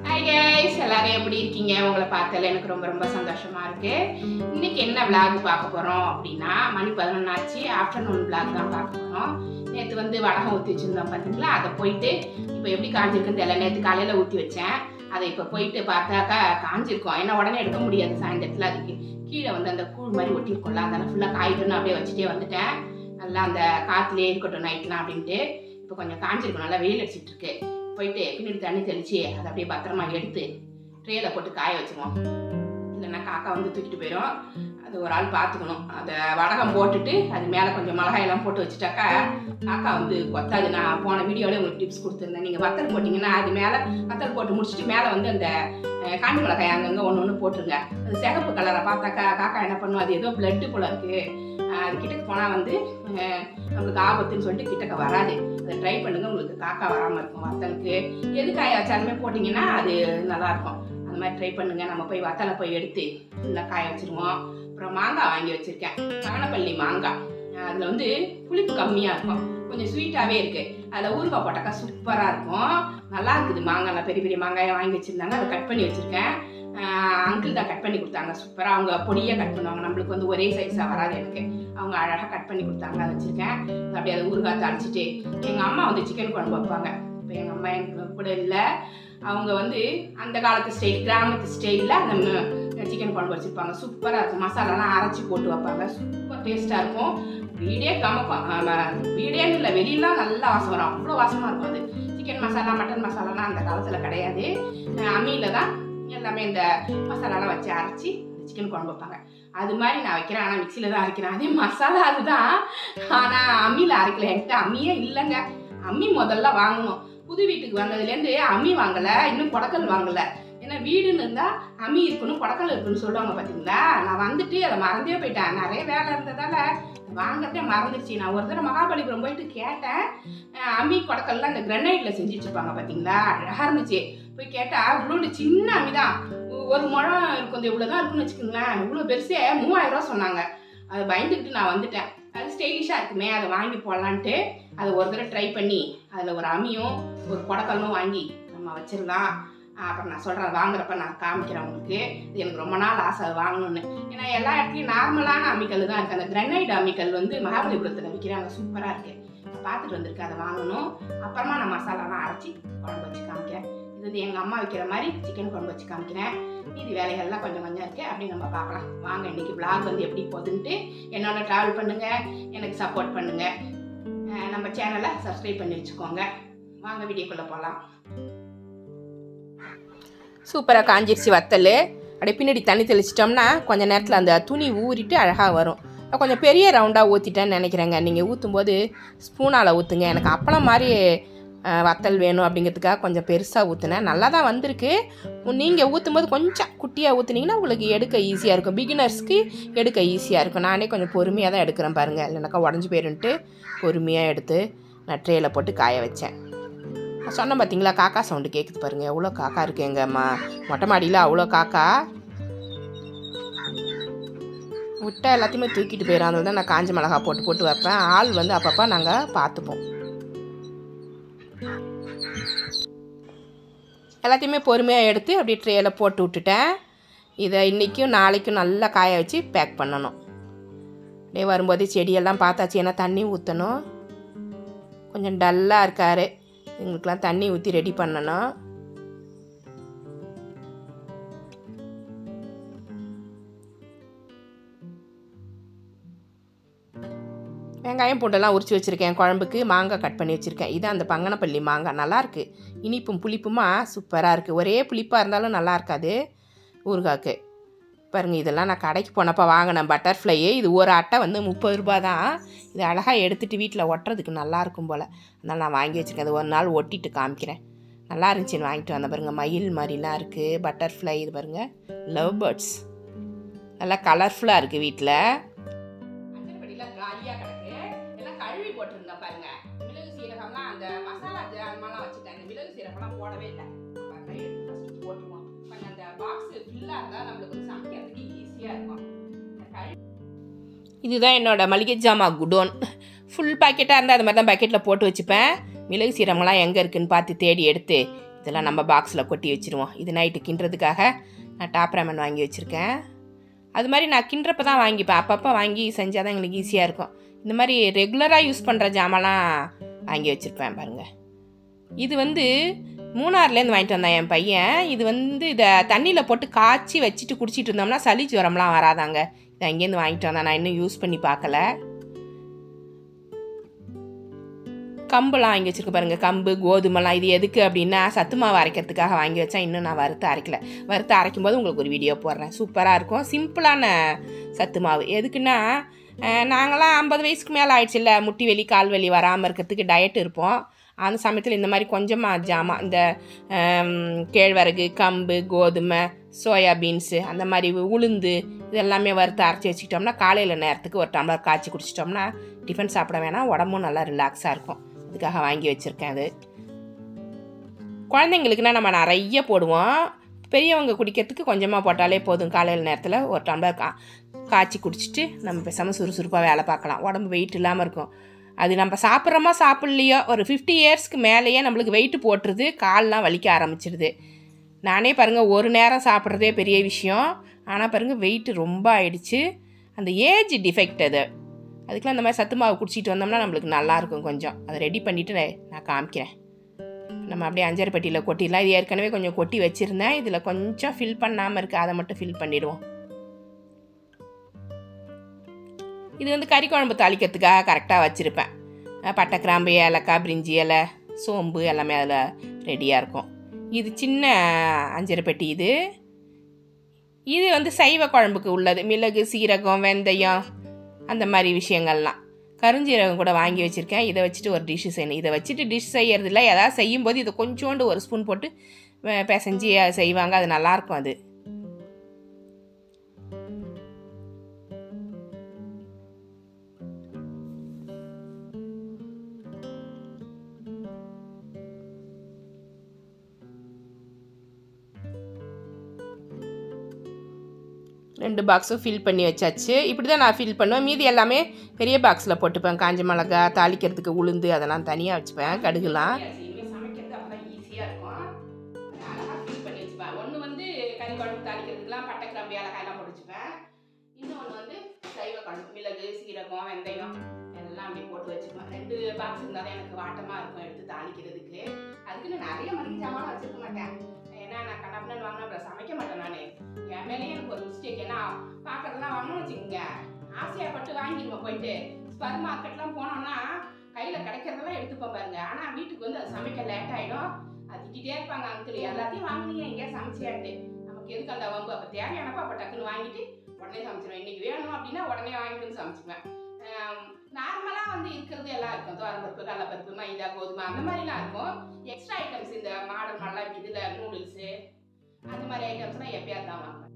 Hi guys, எல்லாரும் எப்படி இருக்கீங்க? உங்களை பார்த்தால எனக்கு ரொம்ப ரொம்ப சந்தோஷமா இருக்கு. இன்னைக்கு என்ன விளாக் பார்க்க போறோம் அப்படின்னா, மணி 11 ஆச்சு. ஆஃப்டர்நூன் விளாக் தான் பார்க்க போறோம். நேற்று வந்து வடகம் ஊற்றி வச்சிருந்தோம் பார்த்தீங்களா, அதை போயிட்டு இப்போ எப்படி காஞ்சிருக்குன்னு தெரியல. நேற்று காலையில் ஊற்றி வச்சேன். அதை இப்போ போயிட்டு பார்த்தாக்கா காஞ்சிருக்கும். ஏன்னா உடனே எடுக்க முடியாது சாயந்தரத்தில். அதுக்கு கீழே வந்து அந்த கூழ் மாதிரி ஒட்டிருக்கோம்ல, அதெல்லாம் ஃபுல்லாக காயிட்டுன்னு அப்படியே வச்சுட்டே வந்துட்டேன். நல்லா அந்த காற்றுலேயே இருக்கட்டும் நைட்லாம் அப்படின்ட்டு. இப்போ கொஞ்சம் காஞ்சிருக்கும், நல்லா வெயில் அடிச்சிட்டு இருக்கு. போயிட்டு பின்னாடி தண்ணி தெளிச்சு அதை அப்படியே பத்திரமா எடுத்து ட்ரேல போட்டு காய வச்சுருவோம். இல்லைன்னா காக்கா வந்து தூக்கிட்டு போயிடும். அது ஒரு ஆள் பார்த்துக்கணும். அதை வடகம் போட்டுட்டு அது மேலே கொஞ்சம் மிளகாயெல்லாம் போட்டு வச்சுட்டாக்கா காக்கா வந்து கொத்தாது. நான் போன வீடியோவில் உங்களுக்கு டிப்ஸ் கொடுத்துருந்தேன். நீங்கள் வத்தல் போட்டிங்கன்னா அது மேலே வத்தல் போட்டு முடிச்சுட்டு மேலே வந்து அந்த காஞ்சி மிளகாய் அங்கங்கே ஒன்று ஒன்று போட்டுருங்க. அது சிகப்பு கலரை பார்த்தாக்கா காக்கா என்ன பண்ணும், அது ஏதோ பிளட்டு போல இருக்குது, அது கிட்டக்கு போனால் வந்து நம்மளுக்கு ஆபத்துன்னு சொல்லிட்டு கிட்டக்க வராது. அதை ட்ரை பண்ணுங்கள், உங்களுக்கு காக்கா வராமல் இருக்கும். வத்தலுக்கு எது காய வச்சாலுமே போட்டிங்கன்னா அது நல்லாயிருக்கும். அந்த மாதிரி ட்ரை பண்ணுங்கள். நம்ம போய் வத்தலை போய் எடுத்து ஃபுல்லாக காய வச்சுருவோம். அப்புறம் மாங்காய் வாங்கி வச்சுருக்கேன், பங்கனப்பள்ளி மாங்காய். அதில் வந்து புளிப்பு கம்மியாக இருக்கும், கொஞ்சம் ஸ்வீட்டாகவே இருக்குது. அதில் ஊறுகாய் போட்டாக்கா சூப்பராக இருக்கும். நல்லா இருக்குது மாங்காய். பெரிய பெரிய மாங்காயை வாங்கி வச்சுருந்தாங்க, அதை கட் பண்ணி வச்சுருக்கேன். அங்கிள் தான் கட் பண்ணி கொடுத்தாங்க சூப்பராக. அவங்க பொடியாக கட் பண்ணுவாங்க, நம்மளுக்கு வந்து ஒரே சைஸாக வராது எனக்கு. அவங்க அழகாக கட் பண்ணி கொடுத்தாங்க, அதை வச்சுருக்கேன். அப்படியே அதை ஊறுகாய் தாளிச்சிட்டு எங்கள் அம்மா வந்து சிக்கன் குழம்பு வைப்பாங்க. இப்போ எங்கள் அம்மா எனக்கு கூட இல்லை, அவங்க வந்து அந்த காலத்து ஸ்டைல், கிராமத்து ஸ்டைலில் அந்த சிக்கன் குழம்பு வச்சுருப்பாங்க. சூப்பராக இருக்கும். மசாலாலாம் அரைச்சி போட்டு வைப்பாங்க, சூப்பர் டேஸ்ட்டாக இருக்கும். வீடே கமக்கும். வீடேன்னு இல்லை, வெளியெல்லாம் நல்லா வாசம் வரும், அவ்வளோ வாசமாக இருக்கும். அது சிக்கன் மசாலா மட்டன் மசாலாலாம் அந்த காலத்தில் கிடையாது. அம்மியில் தான் எல்லாமே இந்த மசாலாலாம் வச்சு அரைச்சி சிக்கன் குழம்பு வைப்பாங்க. அது மாதிரி நான் வைக்கிறேன், ஆனால் மிக்சியில் தான் அரைக்கிறேன். அதே மசாலா அதுதான், ஆனால் அம்மியில் அரைக்கல. என்கிட்ட அம்மியே இல்லைங்க. அம்மி முதல்ல வாங்கணும். புது வீட்டுக்கு வந்ததுலேருந்து அம்மி வாங்கலை, இன்னும் குடக்கல் வாங்கலை. ஏன்னா வீடுன்னு இருந்தால் அம்மி இருக்கணும், குடக்கல் இருக்குன்னு சொல்லுவாங்க பார்த்தீங்களா. நான் வந்துட்டு அதை மறந்தே போயிட்டேன். நிறைய வேலை இருந்ததால் வாங்கிறதே மறந்துடுச்சு. நான் ஒரு தடவை மகாபலிபுரம் போயிட்டு கேட்டேன், அம்மி குடக்கல்லாம் இந்த கிரனைட்டில் செஞ்சு வச்சுருப்பாங்க பார்த்தீங்களா, அழகாக இருந்துச்சு. போய் கேட்டால் இவ்வளோ சின்ன அம்மி தான், ஒரு முழம் இருக்கும், இவ்வளோ தான் இருக்குன்னு வச்சுக்கோங்களேன். இவ்வளோ பெருசே 3000 ரூபா சொன்னாங்க. அதை பயந்துக்கிட்டு நான் வந்துட்டேன். அது ஸ்டைலிஷாக இருக்குமே, அதை வாங்கி போடலான்ட்டு அதை ஒரு தடவை ட்ரை பண்ணி அதில் ஒரு அம்மியும் ஒரு குடக்கல்லும் வாங்கி நம்ம வச்சிடலாம். அப்புறம் நான் சொல்கிறேன், வாங்குறப்ப நான் காமிக்கிறேன் உங்களுக்கு. இது எனக்கு ரொம்ப நாள் ஆசை அது வாங்கணும்னு. ஏன்னா எல்லா இடத்துலையும் நார்மலான அம்மிக்கல் தான் இருக்குது. அந்த கிரனைட் அம்மிக்கல் வந்து மகாபலிபுரத்தில் விற்கிறாங்க, சூப்பராக இருக்குது. நான் பார்த்துட்டு வந்திருக்கேன், அதை வாங்கணும். அப்புறமா நான் மசாலாலாம் அரைச்சி குழம்பு வச்சு காமிக்கிறேன். இது வந்து எங்கள் அம்மா வைக்கிற மாதிரி சிக்கன் குழம்பு வச்சு காமிக்கிறேன். மீதி வேலைகள்லாம் கொஞ்சம் கொஞ்சம் இருக்குது, அப்படி நம்ம பார்க்கலாம் வாங்க. இன்றைக்கி விளாக் வந்து எப்படி போகுதுன்ட்டு என்னோட ட்ராவல் பண்ணுங்கள், எனக்கு சப்போர்ட் பண்ணுங்கள். நம்ம சேனலை சப்ஸ்கிரைப் பண்ணி வச்சுக்கோங்க. வாங்க வீடியோக்குள்ளே போகலாம். சூப்பராக காஞ்சிருச்சு வத்தல். அப்படியே பின்னாடி தண்ணி தெளிச்சிட்டோம்னா கொஞ்சம் நேரத்தில் அந்த துணி ஊறிட்டு அழகாக வரும். கொஞ்சம் பெரிய ரவுண்டாக ஊற்றிட்டேன்னு நினைக்கிறேங்க. நீங்கள் ஊற்றும்போது ஸ்பூனால் ஊற்றுங்க. எனக்கு அப்பளம் மாதிரி வத்தல் வேணும் அப்படிங்கிறதுக்காக கொஞ்சம் பெருசாக ஊற்றுனேன். நல்லா தான் வந்திருக்கு. நீங்கள் ஊற்றும்போது கொஞ்சம் குட்டியாக ஊற்றுனீங்கன்னா உங்களுக்கு எடுக்க ஈஸியாக இருக்கும். பிகினர்ஸ்க்கு எடுக்க ஈஸியாக இருக்கும். நானே கொஞ்சம் பொறுமையாக தான் எடுக்கிறேன் பாருங்கள், இல்லைனாக்கா உடஞ்சி போயிருன்ட்டு பொறுமையாக எடுத்து நான் ட்ரேயில் போட்டு காய வச்சேன். சொன்னேன் பார்த்தீங்களா, காக்கா சவுண்டு கேட்குது பாருங்கள். எவ்வளோ காக்கா இருக்குது எங்கள் மொட்டை மாடியில், அவ்வளோ காக்கா. விட்டா எல்லாத்தையுமே தூக்கிட்டு போயிடும். அதனால தான் நான் காஞ்ச மிளகா போட்டு போட்டு வைப்பேன். ஆள் வந்து அப்பப்போ நாங்கள் பார்த்துப்போம். எல்லாத்தையுமே பொறுமையாக எடுத்து அப்படியே ட்ரேயில் போட்டு விட்டுட்டேன். இதை இன்றைக்கும் நாளைக்கும் நல்லா காய வச்சு பேக் பண்ணணும். அப்படியே வரும்போது செடியெல்லாம் பார்த்தாச்சு, ஏன்னா தண்ணி ஊற்றணும். கொஞ்சம் டல்லாக இருக்கார், எங்களுக்கெலாம் தண்ணி ஊற்றி ரெடி பண்ணணும். வெங்காயம் பூண்டெல்லாம் உரிச்சு வச்சுருக்கேன். குழம்புக்கு மாங்காய் கட் பண்ணி வச்சுருக்கேன். இதான் அந்த பங்கனப்பள்ளி மாங்காய், நல்லாயிருக்கு. இனிப்பும் புளிப்புமா சூப்பராக இருக்குது. ஒரே புளிப்பாக இருந்தாலும் நல்லா இருக்காது ஊறுகாய்க்கு. பாருங்கள், இதெல்லாம் நான் கடைக்கு போனப்போ வாங்கினேன் பட்டர்ஃப்ளையே. இது ஒரு அட்டை வந்து 30 ரூபா தான். இது அழகாக எடுத்துகிட்டு வீட்டில் ஒட்டுறதுக்கு நல்லாயிருக்கும் போல், அதனால் நான் வாங்கி வச்சுருக்கேன். அது ஒரு நாள் ஒட்டிட்டு காமிக்கிறேன். நல்லா இருந்துச்சுன்னு வாங்கிட்டு வந்தேன். பாருங்கள், மயில் மாதிரிலாம் இருக்குது, பட்டர்ஃப்ளை. இது பாருங்கள், லவ் பேர்ட்ஸ் நல்லா கலர்ஃபுல்லாக இருக்குது. வீட்டில் அஞ்சல்படியில் காலியாக கிடக்கு, எல்லாம் கழுவி போட்டிருந்தேன் பாருங்கள். மிளகு சீரகம்லாம் அந்த மசாலா ஜாமான்லாம் வச்சுட்டேன். இந்த மிளகு சீரகம்லாம் போடவே இல்லை. போட்டுருவோம். கொஞ்சம் அந்த பாக்ஸ் ஃபில்லாக இருந்தால் நம்மளுக்கு வந்து சமைக்கிறதுக்கு ஈஸியாக இருக்கும். இதுதான் என்னோடய மளிகை ஜாமான் குடோன். ஃபுல் பாக்கெட்டாக இருந்தால் அது மாதிரி தான் பாக்கெட்டில் போட்டு வச்சுப்பேன். மிளகு சீரகம்லாம் எங்கே இருக்குதுன்னு பார்த்து தேடி எடுத்து இதெல்லாம் நம்ம பாக்ஸில் கொட்டி வச்சுருவோம். இது நைட்டு கிண்டுறதுக்காக நான் டாப் ராமன் வாங்கி வச்சுருக்கேன். அது மாதிரி நான் கிண்டுறப்ப தான் வாங்கிப்பேன். அப்பப்போ வாங்கி செஞ்சால் தான் எங்களுக்கு ஈஸியாக இருக்கும். இந்த மாதிரி ரெகுலராக யூஸ் பண்ணுற ஜாமான்லாம் வாங்கி வச்சுருப்பேன் பாருங்கள். இது வந்து மூணாறுலேருந்து வாங்கிட்டு வந்தான் என் பையன். இது வந்து இதை தண்ணியில் போட்டு காய்ச்சி வச்சுட்டு குடிச்சிட்டு இருந்தோம்னா சளி ஜுரம்லாம் வராதாங்க. இதை அங்கேருந்து வாங்கிட்டு வந்தேன். நான் இன்னும் யூஸ் பண்ணி பார்க்கல. கம்புலாம் வாங்கி வச்சுருக்க பாருங்கள். கம்பு கோதுமைலாம் இது எதுக்கு அப்படின்னா சத்து மாவு அரைக்கிறதுக்காக வாங்கி வச்சேன். இன்னும் நான் வறுத்து அரைக்கல. வறுத்து அரைக்கும் போது உங்களுக்கு ஒரு வீடியோ போடுறேன். சூப்பராக இருக்கும். சிம்பிளான சத்து மாவு. எதுக்குன்னா நாங்களாம் 50 வயசுக்கு மேலே ஆயிடுச்சு இல்லை, முட்டி வலி கால் வலி வராமல் இருக்கிறதுக்கு டயட் இருப்போம். அந்த சமயத்தில் இந்த மாதிரி கொஞ்சமாக ஜாமான் இந்த கேழ்வரகு, கம்பு, கோதுமை, சோயாபீன்ஸு, அந்த மாதிரி உளுந்து இதெல்லாமே வறுத்து அரைச்சி வச்சுக்கிட்டோம்னா காலையில் நேரத்துக்கு ஒரு டம்ளர் காய்ச்சி குடிச்சிட்டோம்னா டிஃபன் சாப்பிட வேணாம், உடம்பும் நல்லா ரிலாக்ஸாக இருக்கும். அதுக்காக வாங்கி வச்சுருக்கேன். அது குழந்தைங்களுக்குனா நம்ம நிறைய போடுவோம். பெரியவங்க குடிக்கிறதுக்கு கொஞ்சமாக போட்டாலே போதும். காலையில் நேரத்தில் ஒரு டம்ளர் காய்ச்சி குடிச்சிட்டு நம்ம பேசாமல் சுறுசுறுப்பாக வேலை பார்க்கலாம். உடம்பு வெயிட் இல்லாமல் இருக்கும். அது நம்ம சாப்பிட்றோமா சாப்பிட்லையோ ஒரு 50 இயர்ஸ்க்கு மேலேயே நம்மளுக்கு வெயிட்டு போட்டுருது, கால்லாம் வலிக்க ஆரம்பிச்சிடுது. நானே பாருங்கள் ஒரு நேரம் சாப்பிட்றதே பெரிய விஷயம். ஆனால் பாருங்கள் வெயிட்டு ரொம்ப ஆயிடுச்சு. அந்த ஏஜ் டிஃபெக்ட் அது. அதுக்கெலாம் இந்த மாதிரி சத்து மாவு குடிச்சிட்டு வந்தோம்னா நம்மளுக்கு நல்லாயிருக்கும். கொஞ்சம் அதை ரெடி பண்ணிவிட்டு நான் காமிக்கிறேன். நம்ம அப்படியே அஞ்சரை பெட்டியில் கொட்டிடலாம். இது ஏற்கனவே கொஞ்சம் கொட்டி வச்சுருந்தேன். இதில் கொஞ்சம் ஃபில் பண்ணாமல் இருக்குது, அதை மட்டும் ஃபில் பண்ணிவிடுவோம். இது வந்து கறி குழம்பு தாளிக்கிறதுக்காக கரெக்டாக வச்சுருப்பேன். பட்டை, கிராம்பு, ஏலக்காய், பிரிஞ்சி இலை, சோம்பு எல்லாமே அதில் ரெடியாக இருக்கும். இது சின்ன அஞ்சரை பெட்டி. இது வந்து சைவ குழம்புக்கு உள்ளது. மிளகு, சீரகம், வெந்தயம் அந்த மாதிரி விஷயங்கள்லாம். கருஞ்சீரகம் கூட வாங்கி வச்சுருக்கேன். இதை வச்சுட்டு ஒரு டிஷ்ஷு செய்யணும். இதை வச்சுட்டு டிஷ் செய்யறதில்ல, ஏதாவது செய்யும்போது இதை கொஞ்சோண்டு ஒரு ஸ்பூன் போட்டு பிசைஞ்சி செய்வாங்க. அது நல்லாயிருக்கும். அது ரெண்டு பாக்ஸும் ஃபில் பண்ணி வச்சாச்சு. இப்படி தான் நான் ஃபில் பண்ணுவேன். மீதி எல்லாமே பெரிய பாக்ஸில் போட்டுப்பேன். காஞ்ச மிளகா, தாளிக்கிறதுக்கு உளுந்து அதெல்லாம் தனியாக வச்சுப்பேன். கடுகுலாம் சமைக்கிறது அப்போ தான் ஈஸியாக இருக்கும். அழகாக ஃபில் பண்ணி வச்சுப்பேன். ஒன்று வந்து கறி குழம்பு தாளிக்கிறதுக்குலாம் பட்டை, கிராம்பு, ஏலக்காயெல்லாம் போட்டு வச்சுப்பேன். இன்னொன்று வந்து சைவ குழம்பு மிளகு, சீரகம், வெந்தயம் எல்லாம் அப்படி போட்டு வச்சுப்பேன். 2 பாக்ஸ் இருந்தால் தான் எனக்கு வாட்டமாக இருக்கும் எடுத்து தாளிக்கிறதுக்கு. அதுக்கு நான் நிறைய மளிகை ஜாமான் வச்சுருக்க மாட்டேன். ஏன்னா நான் கண்ணாப்பின்னு வாங்கினா அப்புறம் சமைக்க மாட்டேன். நான் என் மேலேயே எனக்கு ஒரு மிஸ்டேக். ஏன்னா பார்க்கறதெல்லாம் வாங்கணும்னு வச்சுக்கோங்க, ஆசையாப்பட்டு வாங்கிடுவோம். போயிட்டு ஸ்பர் மார்க்கெட்லாம் போனோம்னா கையில் கிடைக்கிறதெல்லாம் எடுத்துப்போம் பாருங்க. ஆனால் வீட்டுக்கு வந்து அது சமைக்க லேட் ஆகிடும். அது திட்டிகிட்டே இருப்பாங்க, அங்கிள் எல்லாத்தையும் வாங்கினீங்க எங்கேயா சமைச்சியாட்டு. நமக்கு எதுக்கு அந்த வம்பு? அப்போ தேவையானப்போ அப்போ டக்குன்னு வாங்கிட்டு உடனே சமைச்சிடுவேன். இன்றைக்கி வேணும் அப்படின்னா உடனே வாங்கிட்டு வந்து சமைச்சிக்குவேன். நார்மலாக வந்து இருக்கிறது எல்லாம் இருக்கும். தோரம்பருப்பு, கடலைப்பருப்பு, மைதா, கோதுமை அந்த மாதிரிலாம் இருக்கும். எக்ஸ்ட்ரா ஐட்டம்ஸ் இந்த மாடல் மாதிரிலாம் இதில் நூடுல்ஸு அந்த மாதிரி ஐட்டம்ஸ்லாம் எப்பயாவது தான் வாங்குவேன்.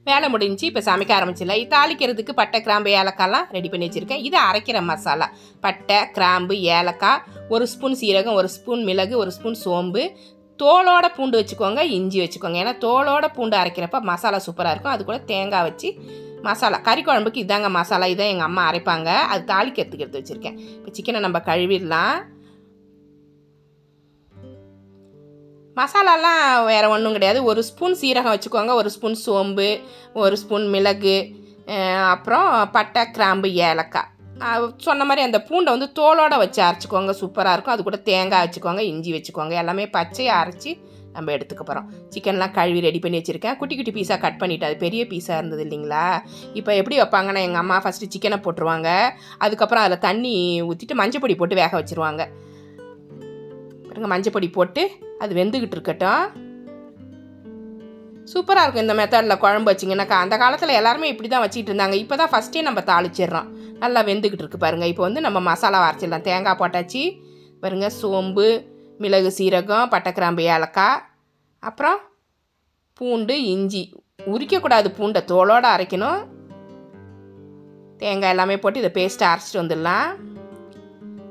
வேலை முடிஞ்சு இப்போ சமைக்க ஆரம்பிச்சிடலாம். தாளிக்கிறதுக்கு பட்டை, கிராம்பு, ஏலக்காய்லாம் ரெடி பண்ணி வச்சுருக்கேன். இது அரைக்கிற மசாலா. பட்டை, கிராம்பு, ஏலக்காய், 1 ஸ்பூன் சீரகம், 1 ஸ்பூன் மிளகு, 1 ஸ்பூன் சோம்பு, தோலோட பூண்டு வச்சுக்கோங்க, இஞ்சி வச்சுக்கோங்க. ஏன்னா தோலோட பூண்டு அரைக்கிறப்ப மசாலா சூப்பராக இருக்கும். அது கூட தேங்காய் வச்சு மசாலா. கறி குழம்புக்கு இதாங்க மசாலா. இதான் எங்கள் அம்மா அரைப்பாங்க. அது தாளிக்கிறதுக்கு எடுத்து வச்சுருக்கேன். இப்போ சிக்கனை நம்ம கழுவிடலாம். மசாலாலாம் வேறு ஒன்றும் கிடையாது. 1 ஸ்பூன் சீரகம் வச்சுக்கோங்க, 1 ஸ்பூன் சோம்பு, 1 ஸ்பூன் மிளகு, அப்புறம் பட்டை, கிராம்பு, ஏலக்காய். சொன்ன மாதிரி அந்த பூண்டை வந்து தோலோடு வச்சு அரைச்சிக்கோங்க, சூப்பராக இருக்கும். அது கூட தேங்காய் வச்சுக்கோங்க, இஞ்சி வச்சுக்கோங்க. எல்லாமே பச்சையாக அரைச்சி நம்ம எடுத்துக்க போகிறோம். சிக்கன்லாம் கழுவி ரெடி பண்ணி வச்சுருக்கேன். குட்டி குட்டி பீஸாக கட் பண்ணிவிட்டு, அது பெரிய பீஸாக இருந்தது இல்லைங்களா. இப்போ எப்படி வைப்பாங்கன்னா எங்கள் அம்மா ஃபஸ்ட்டு சிக்கனை போட்டுருவாங்க. அதுக்கப்புறம் அதில் தண்ணி ஊற்றிட்டு மஞ்சள் பொடி போட்டு வேக வச்சுருவாங்க. மஞ்சள் பொடி போட்டு அது வெந்துக்கிட்டு இருக்கட்டும். சூப்பராக இருக்கும் இந்த மெத்தடில் குழம்பு வச்சிங்கன்னாக்கா. அந்த காலத்தில் எல்லாருமே இப்படி தான் வச்சுக்கிட்டு இருந்தாங்க. இப்போ தான் ஃபஸ்ட்டே நம்ம தாளிச்சிடுறோம். நல்லா வெந்துக்கிட்டு இருக்கு பாருங்கள். இப்போ வந்து நம்ம மசாலா அரைச்சிடலாம். தேங்காய் போட்டாச்சு பாருங்கள். சோம்பு, மிளகு, சீரகம், பட்டை, கிராம்பு, ஏலக்காய், அப்புறம் பூண்டு, இஞ்சி. உரிக்கக்கூடாது, பூண்டை தோலோடு அரைக்கணும். தேங்காய் எல்லாமே போட்டு இதை பேஸ்ட்டை அரைச்சிட்டு வந்துடலாம்.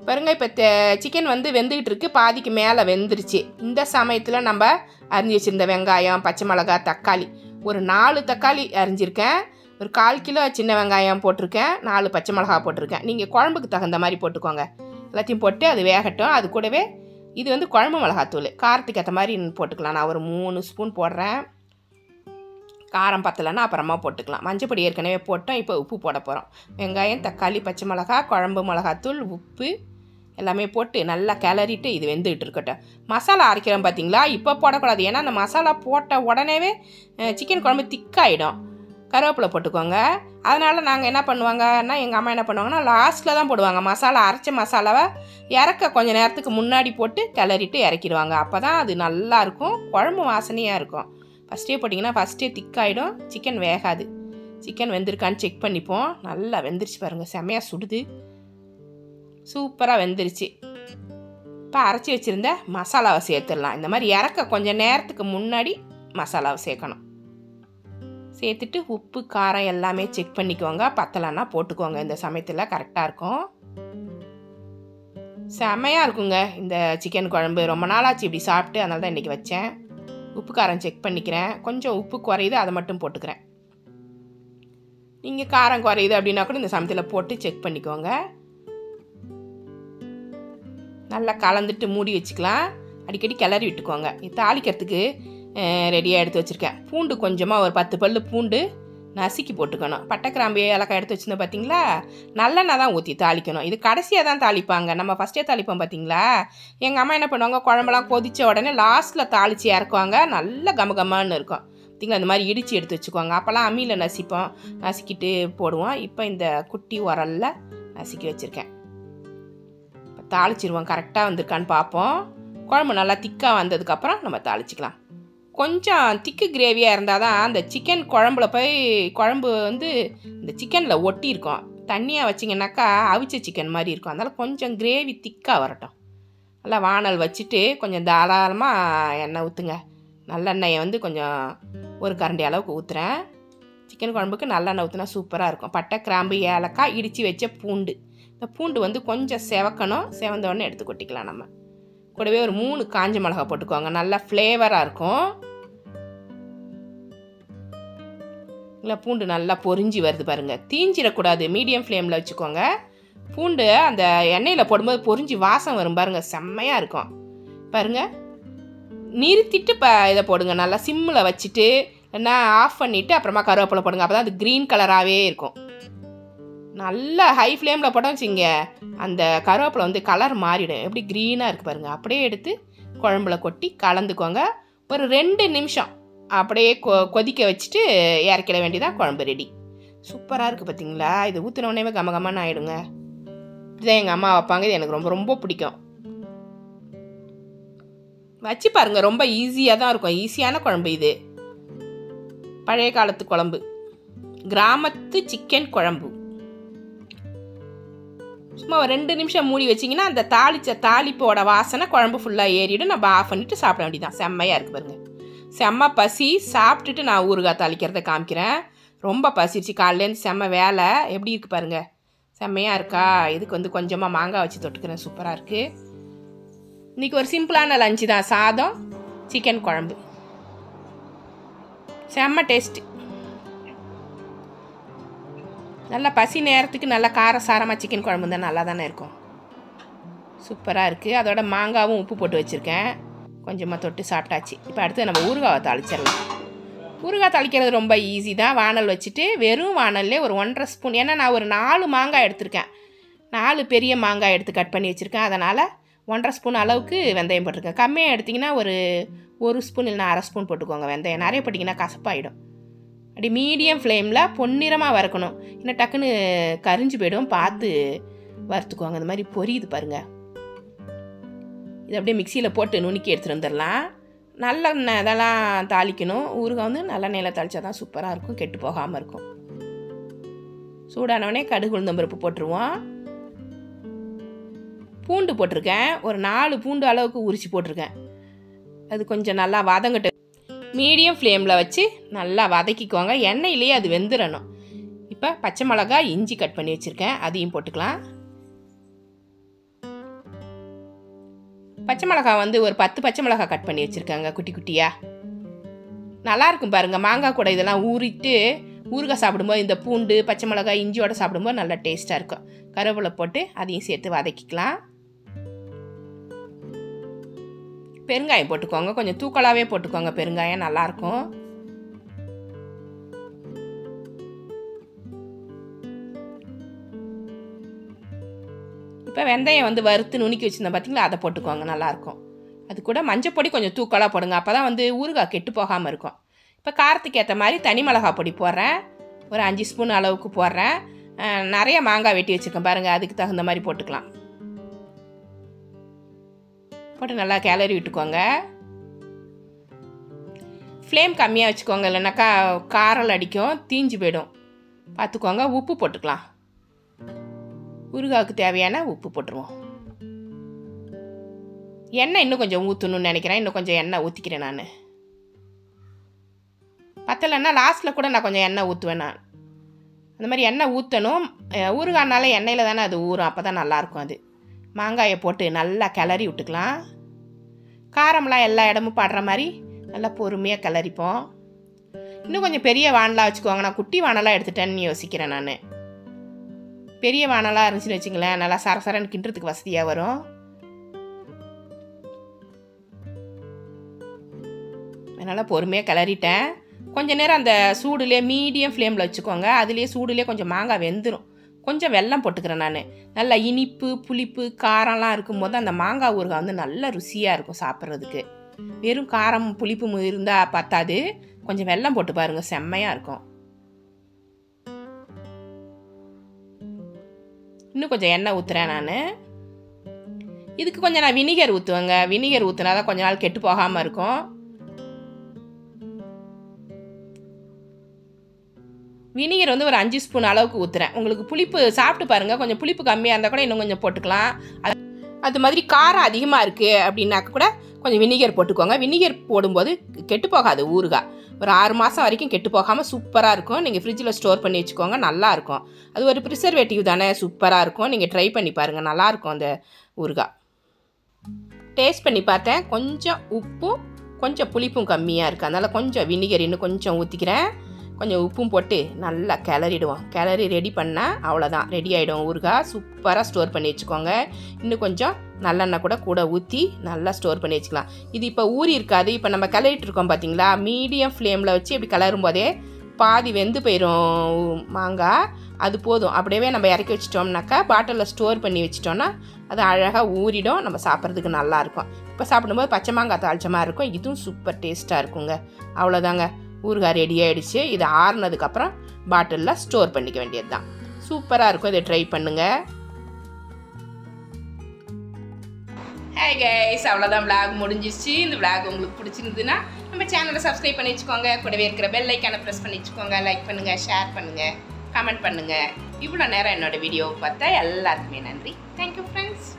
பாருங்கள் இப்போ சிக்கன் வந்து வெந்துக்கிட்டு இருக்குது. பாதிக்கு மேலே வெந்துருச்சு. இந்த சமயத்தில் நம்ம அரிஞ்சு வச்சுருந்த வெங்காயம், பச்சை மிளகாய், தக்காளி, ஒரு 4 தக்காளி அரிஞ்சிருக்கேன். ஒரு 1/4 கிலோ சின்ன வெங்காயம் போட்டிருக்கேன். 4 பச்சை மிளகாய் போட்டிருக்கேன். நீங்கள் குழம்புக்கு தகுந்த மாதிரி போட்டுக்கோங்க. எல்லாத்தையும் போட்டு அது வேகட்டும். அது கூடவே இது வந்து குழம்பு மிளகாத்தூள் காரத்துக்கு ஏற்ற மாதிரி போட்டுக்கலாம். நான் ஒரு 3 ஸ்பூன் போடுறேன். காரம் பத்தலைன்னா அப்புறமா போட்டுக்கலாம். மஞ்சப்பொடி ஏற்கனவே போட்டோம். இப்போ உப்பு போட போகிறோம். வெங்காயம், தக்காளி, பச்சை மிளகா, குழம்பு மிளகாத்தூள், உப்பு எல்லாமே போட்டு நல்லா கிளறிட்டு இது வெந்துகிட்டு இருக்கட்டும். மசாலா அரைக்கிறோம் பார்த்தீங்களா, இப்போ போடக்கூடாது. ஏன்னா அந்த மசாலா போட்ட உடனேவே சிக்கன் குழம்பு திக்காயிடும். கருவேப்பிலை போட்டுக்கோங்க. அதனால் நாங்கள் என்ன பண்ணுவாங்கன்னா, எங்கள் அம்மா என்ன பண்ணுவாங்கன்னா லாஸ்ட்டில் தான் போடுவாங்க. மசாலா அரைச்ச மசாலாவை இறக்க கொஞ்சம் நேரத்துக்கு முன்னாடி போட்டு கிளறிட்டு இறக்கிடுவாங்க. அப்போ தான் அது நல்லாயிருக்கும், குழம்பு வாசனையாக இருக்கும். ஃபஸ்ட்டே போட்டிங்கன்னா ஃபஸ்ட்டே திக்காயிடும், சிக்கன் வேகாது. சிக்கன் வெந்திருக்கான்னு செக் பண்ணிப்போம். நல்லா வெந்துருச்சு பாருங்கள், செமையாக சுடுது, சூப்பராக வெந்துருச்சு. இப்போ அரைச்சி வச்சுருந்த மசாலாவை சேர்த்துடலாம். இந்த மாதிரி இறக்க கொஞ்சம் நேரத்துக்கு முன்னாடி மசாலாவை சேர்க்கணும். சேர்த்துட்டு உப்பு காரம் எல்லாமே செக் பண்ணிக்கோங்க. பத்தலைன்னா போட்டுக்கோங்க. இந்த சமயத்தில் கரெக்டாக இருக்கும். செமையாக இருக்குங்க இந்த சிக்கன் குழம்பு. ரொம்ப நாளாச்சு இப்படி சாப்பிட்டு, அதனால தான் இன்றைக்கி வச்சேன். உப்பு காரம் செக் பண்ணிக்கிறேன். கொஞ்சம் உப்பு குறையுது, அதை மட்டும் போட்டுக்கிறேன். நீங்கள் காரம் குறையுது அப்படின்னா கூட இந்த சமயத்தில் போட்டு செக் பண்ணிக்கோங்க. நல்லா கலந்துட்டு மூடி வச்சுக்கலாம். அடிக்கடி கிளறி விட்டுக்கோங்க. தாளிக்கிறதுக்கு ரெடியாக எடுத்து வச்சுருக்கேன். பூண்டு கொஞ்சமாக ஒரு 10 பல் பூண்டு நசுக்கி போட்டுக்கணும். பட்டை கிராம்பு ஏலக்காய் எடுத்து வச்சுருந்தோம் பார்த்தீங்களா, நல்லெண்ணெய் தான் ஊற்றி தாளிக்கணும். இது கடைசியாக தான் தாளிப்பாங்க, நம்ம ஃபஸ்ட்டே தாளிப்போம் பார்த்தீங்களா. எங்கள் அம்மா என்ன பண்ணுவாங்க, குழம்பெல்லாம் கொதித்த உடனே லாஸ்ட்டில் தாளித்து இறக்குவாங்க. நல்ல கமகமான்னு இருக்கும் பார்த்தீங்களா. இந்த மாதிரி இடித்து எடுத்து வச்சுக்குவாங்க. அப்போல்லாம் அம்மியில் நசிப்போம், நசுக்கிட்டு போடுவோம். இப்போ இந்த குட்டி உரலில் நசுக்கி வச்சுருக்கேன். இப்போ தாளிச்சிருவோம். கரெக்டாக வந்திருக்கான்னு பார்ப்போம். குழம்பு நல்லா திக்காக வந்ததுக்கப்புறம் நம்ம தாளிச்சிக்கலாம். கொஞ்சம் திக்கு கிரேவியாக இருந்தால் தான் அந்த சிக்கன் குழம்புல போய் குழம்பு வந்து இந்த சிக்கனில் ஒட்டியிருக்கோம். தண்ணியாக வச்சிங்கனாக்கா அவிச்ச சிக்கன் மாதிரி இருக்கும். அதனால் கொஞ்சம் கிரேவி திக்காக வரட்டும். நல்லா வானல் வச்சுட்டு கொஞ்சம் தாராளமாக எண்ணெய் ஊற்றுங்க. நல்லெண்ணெயை வந்து கொஞ்சம் ஒரு கரண்டி அளவுக்கு ஊற்றுறேன். சிக்கன் குழம்புக்கு நல்லெண்ணெய் ஊற்றினா சூப்பராக இருக்கும். பட்டை கிராம்பு ஏலக்காய் இடித்து வச்ச பூண்டு. இந்த பூண்டு வந்து கொஞ்சம் செவக்கணும். செவந்தோடனே எடுத்து கொட்டிக்கலாம். நம்ம கூடவே ஒரு 3 காஞ்ச மிளகா போட்டுக்கோங்க. நல்லா ஃப்ளேவராக இருக்கும். இல்லை பூண்டு நல்லா பொரிஞ்சு வருது பாருங்கள். தீஞ்சிடக்கூடாது, மீடியம் ஃப்ளேமில் வச்சுக்கோங்க. பூண்டு அந்த எண்ணெயில் போடும்போது பொரிஞ்சு வாசம் வரும் பாருங்கள், செம்மையாக இருக்கும் பாருங்கள். நிறுத்திட்டு இதை போடுங்க. நல்லா சிம்மில் வச்சுட்டு இல்லைன்னா ஆஃப் பண்ணிவிட்டு அப்புறமா கருவேப்பிலை போடுங்க. அப்போ தான் அது க்ரீன் கலராகவே இருக்கும். நல்லா ஹை ஃப்ளேமில் போட்டோம் வச்சுங்க, அந்த கருவேப்பிலை வந்து கலர் மாறிடும். எப்படி க்ரீனாக இருக்குது பாருங்கள். அப்படியே எடுத்து குழம்புல கொட்டி கலந்துக்கோங்க. ஒரு 2 நிமிஷம் அப்படியே கொதிக்க வச்சுட்டு இறக்கிட வேண்டியதான், குழம்பு ரெடி. சூப்பராக இருக்குது பார்த்தீங்களா. இது ஊற்றினோடனே கமகமான்னு ஆகிடுங்க. இதுதான் எங்கள் அம்மா வைப்பாங்க. இது எனக்கு ரொம்ப ரொம்ப பிடிக்கும். வச்சு பாருங்கள், ரொம்ப ஈஸியாக தான் இருக்கும். ஈஸியான குழம்பு இது. பழைய காலத்து குழம்பு, கிராமத்து சிக்கன் குழம்பு. சும்மா ஒரு 2 நிமிஷம் மூடி வச்சிங்கன்னா அந்த தாளிப்போட வாசனை குழம்பு ஃபுல்லாக ஏறிடும். நம்ம ஆஃப் பண்ணிவிட்டு சாப்பிட வேண்டியதான். செம்மையாக இருக்குது பாருங்கள். செம்ம பசி. சாப்பிட்டுட்டு நான் ஊறுகாய் தாளிக்கிறத காமிக்கிறேன். ரொம்ப பசிச்சு, காலையிலேருந்து செம்ம வேலை. எப்படி இருக்குது பாருங்கள், செம்மையாக இருக்கா. இதுக்கு வந்து கொஞ்சமாக மாங்காய் வச்சு தொட்டுக்கிறேன். சூப்பராக இருக்குது. இன்றைக்கி ஒரு சிம்பிளான லஞ்சு தான். சாதம், சிக்கன் குழம்பு, செம்ம டேஸ்ட்டு. நல்லா பசி நேரத்துக்கு நல்லா காரசாரமாக சிக்கன் குழம்பு தான் நல்லா தானே இருக்கும். சூப்பராக இருக்குது. அதோட மாங்காவும் உப்பு போட்டு வச்சுருக்கேன். கொஞ்சமாக தொட்டு சாப்பிட்டாச்சு. இப்போ அடுத்து நம்ம ஊறுகாவை தாளிச்சிடலாம். ஊறுகாய் தாளிக்கிறது ரொம்ப ஈஸி தான். வானல் வச்சுட்டு வெறும் வானல்லே ஒரு 1.5 ஸ்பூன், ஏன்னா நான் ஒரு 4 மாங்காய் எடுத்திருக்கேன். 4 பெரிய மாங்காய் எடுத்து கட் பண்ணி வச்சுருக்கேன். அதனால் 1.5 ஸ்பூன் அளவுக்கு வெந்தயம் போட்டிருக்கேன். கம்மியாக எடுத்திங்கன்னா ஒரு 1 ஸ்பூன் இல்லைனா 1/2 ஸ்பூன் போட்டுக்கோங்க. வெந்தயம் நிறைய போட்டிங்கன்னா கசப்பாயிடும். அப்படி மீடியம் ஃப்ளேமில் பொன்னிறமாக வறுக்கணும். இன்னும் டக்குன்னு கரிஞ்சு போய்டும், பார்த்து வறுத்துக்குவாங்க. இந்த மாதிரி பொரியுது பாருங்கள். இது அப்படியே மிக்சியில் போட்டு நுணுக்கி எடுத்துகிட்டு வந்துடலாம். நல்லெண்ணெய் இதெல்லாம் தாளிக்கணும். ஊறுகாய் வந்து நல்லெண்ணெயில் தாளித்தா தான் சூப்பராக இருக்கும், கெட்டு போகாமல் இருக்கும். சூடானவொடனே கடுகு உளுந்தம்பருப்பு போட்டுருவோம். பூண்டு போட்டிருக்கேன். ஒரு 4 பூண்டு அளவுக்கு உரித்து போட்டிருக்கேன். அது கொஞ்சம் நல்லா வதங்கட்டு. மீடியம் ஃப்ளேமில் வச்சு நல்லா வதக்கிக்கோங்க. எண்ணெயிலேயே அது வெந்துடணும். இப்போ பச்சை மிளகாய், இஞ்சி கட் பண்ணி வச்சுருக்கேன், அதையும் போட்டுக்கலாம். பச்சை மிளகாய் வந்து ஒரு 10 பச்சை மிளகாய் கட் பண்ணி வச்சுருக்காங்க குட்டி குட்டியாக. நல்லாயிருக்கும் பாருங்கள். மாங்காய் கூட இதெல்லாம் ஊறிட்டு ஊறுகாய் சாப்பிடும்போது இந்த பூண்டு பச்சை மிளகாய் இஞ்சியோடு சாப்பிடும்போது நல்லா டேஸ்ட்டாக இருக்கும். கருவேப்பிலை போட்டு அதையும் சேர்த்து வதக்கிக்கலாம். பெருங்காயம் போட்டுக்கோங்க, கொஞ்சம் தூக்கலாகவே போட்டுக்கோங்க, பெருங்காயம் நல்லாயிருக்கும். இப்போ வெந்தயம் வந்து வறுத்து நுணுக்கி வச்சுருந்தேன் பார்த்தீங்களா, அதை போட்டுக்கோங்க, நல்லாயிருக்கும். அது கூட மஞ்சள் பொடி கொஞ்சம் தூக்கலாக போடுங்க, அப்போ தான் வந்து ஊறுகாய் கெட்டு போகாமல் இருக்கும். இப்போ காரத்துக்கு ஏற்ற மாதிரி தனி மிளகாய் பொடி போடுறேன், ஒரு 5 ஸ்பூன் அளவுக்கு போடுறேன். நிறைய மாங்காய் வெட்டி வச்சுருக்கேன் பாருங்கள், அதுக்கு தகுந்த மாதிரி போட்டுக்கலாம். போட்டு நல்லா கிளறி விட்டுக்கோங்க. ஃப்ளேம் கம்மியாக வச்சுக்கோங்க, இல்லைனாக்கா காரம் அடிக்கும், தீஞ்சு போயிடும், பார்த்துக்கோங்க. உப்பு போட்டுக்கலாம், ஊறுகாய்க்கு தேவையான உப்பு போட்டுருவோம். எண்ணெய் இன்னும் கொஞ்சம் ஊற்றணும்னு நினைக்கிறேன், இன்னும் கொஞ்சம் எண்ணெய் ஊற்றிக்கிறேன் நான். பத்தலைன்னா லாஸ்ட்டில் கூட நான் கொஞ்சம் எண்ணெய் ஊற்றுவேன். நான் அந்த மாதிரி எண்ணெய் ஊற்றணும், ஊறுகாய்னால எண்ணெயில் தானே அது ஊறும், அப்போ தான் நல்லாயிருக்கும். அது மாங்காயை போட்டு நல்லா கிளறி விட்டுக்கலாம். காரம்லாம் எல்லா இடமும் படுற மாதிரி நல்லா பொறுமையாக கிளறிப்போம். இன்னும் கொஞ்சம் பெரிய வானலாக வச்சுக்கோங்க, நான் குட்டி வானலாக எடுத்துட்டேன்னு யோசிக்கிறேன் நான். பெரிய வானலாக இருந்துச்சுன்னு வச்சுங்களேன், நல்லா சரசரன்னு கிண்டுறதுக்கு வசதியாக வரும். அதனால் பொறுமையாக கிளறிட்டேன். கொஞ்சம் நேரம் அந்த சூடுலேயே மீடியம் ஃப்ளேமில் வச்சுக்கோங்க, அதுலேயே சூடுலேயே கொஞ்சம் மாங்காய் வெந்துடும். கொஞ்சம் வெல்லம் போட்டுக்கிறேன் நான், நல்லா இனிப்பு புளிப்பு காரம்லாம் இருக்கும்போது அந்த மாங்காய் ஊறுகாய் வந்து நல்ல ருசியாக இருக்கும் சாப்பிட்றதுக்கு. வெறும் காரம் புளிப்பு இருந்தால் பத்தாது, கொஞ்சம் வெல்லம் போட்டு பாருங்கள், செம்மையாக இருக்கும். இன்னும் கொஞ்சம் எண்ணெய் ஊற்றுறேன் நான். இதுக்கு கொஞ்சம் நான் வினிகர் ஊற்றுவேங்க, வினிகர் ஊற்றினா தான் கொஞ்ச நாள் கெட்டு போகாமல் இருக்கும். வினிகர் வந்து ஒரு 5 ஸ்பூன் அளவுக்கு ஊற்றுறேன். உங்களுக்கு புளிப்பு சாப்பிட்டு பாருங்கள், கொஞ்சம் புளிப்பு கம்மியாக இருந்தால் கூட இன்னும் கொஞ்சம் போட்டுக்கலாம். அது மாதிரி காரம் அதிகமாக இருக்குது அப்படின்னாக்க கூட கொஞ்சம் வினிகர் போட்டுக்கோங்க. வினிகர் போடும்போது கெட்டு போகாது ஊறுகாய், ஒரு 6 மாதம் வரைக்கும் கெட்டு போகாமல் சூப்பராக இருக்கும். நீங்கள் ஃப்ரிட்ஜில் ஸ்டோர் பண்ணி வச்சுக்கோங்க, நல்லாயிருக்கும். அது ஒரு ப்ரிசர்வேட்டிவ் தானே, சூப்பராக இருக்கும். நீங்கள் ட்ரை பண்ணி பாருங்கள், நல்லாயிருக்கும் அந்த ஊறுகாய். டேஸ்ட் பண்ணி பார்த்தேன், கொஞ்சம் உப்பும் கொஞ்சம் புளிப்பும் கம்மியாக இருக்குது, அதனால் கொஞ்சம் வினிகர் இன்னும் கொஞ்சம் ஊற்றிக்கிறேன். கொஞ்சம் உப்பும் போட்டு நல்லா கிளறிடுவோம். கிளறி ரெடி பண்ணால் அவ்வளோதான், ரெடி ஆகிடும் ஊறுகாய். சூப்பராக ஸ்டோர் பண்ணி வச்சுக்கோங்க. இன்னும் கொஞ்சம் நல்லெண்ணெய் கூட ஊற்றி நல்லா ஸ்டோர் பண்ணி வச்சுக்கலாம். இது இப்போ ஊறி இருக்காது, இப்போ நம்ம கிளறிட்டு இருக்கோம் பார்த்தீங்களா, மீடியம் ஃப்ளேமில் வச்சு இப்படி கிளறும் போதே பாதி வெந்து போயிடும் மாங்காய். அது போதும், அப்படியே நம்ம இறக்கி வச்சிட்டோம்னாக்கா பாட்டிலில் ஸ்டோர் பண்ணி வச்சிட்டோன்னா அது அழகாக ஊறிடும், நம்ம சாப்பிட்றதுக்கு நல்லாயிருக்கும். இப்போ சாப்பிடும்போது பச்சை மாங்காய் தாளிச்சமாக இருக்கும், இதுவும் சூப்பர் டேஸ்ட்டாக இருக்குங்க. அவ்வளோதாங்க, ஊறுகாய் ரெடி ஆகிடுச்சு. இது ஆறுனதுக்கப்புறம் பாட்டிலில் ஸ்டோர் பண்ணிக்க வேண்டியது தான். சூப்பராக இருக்கும், இதை ட்ரை பண்ணுங்கள். ஹாய் கைஸ், அவ்வளோதான் விளாக் முடிஞ்சிச்சு. இந்த விளாக் உங்களுக்கு பிடிச்சிருந்துன்னா நம்ம சேனலை சப்ஸ்கிரைப் பண்ணி வச்சுக்கோங்க, கூடவே இருக்கிற பெல் ஐக்கானை ப்ரெஸ் பண்ணி வச்சுக்கோங்க. லைக் பண்ணுங்கள், ஷேர் பண்ணுங்கள், கமெண்ட் பண்ணுங்கள். இவ்வளோ நேரம் என்னோடய வீடியோவை பார்த்தா எல்லாருக்குமே நன்றி. Thank you friends.